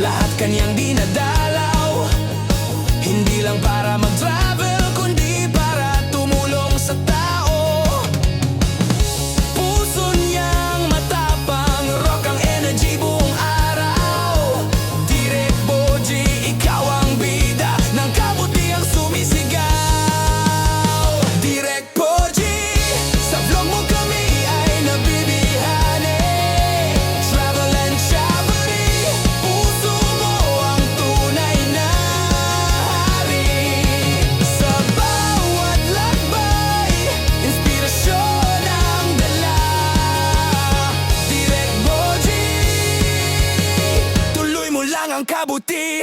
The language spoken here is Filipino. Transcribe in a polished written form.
lahat kanyang dinadalaw. Hindi lang para mag-travel, kundi para tumulong sa tao. Puso niyang matapang, rock ang energy buong araw. Direk Boji, ikaw ang bida ng kabutihang sumisigaw. Direk Boji, sa vlog mo kami ay nabibihani. Travel and Chabari, puso mo ang tunay na hari. Sa bawat lakbay, inspirasyon ang dala. Direk Boji, tuloy mo lang ang kabutihan.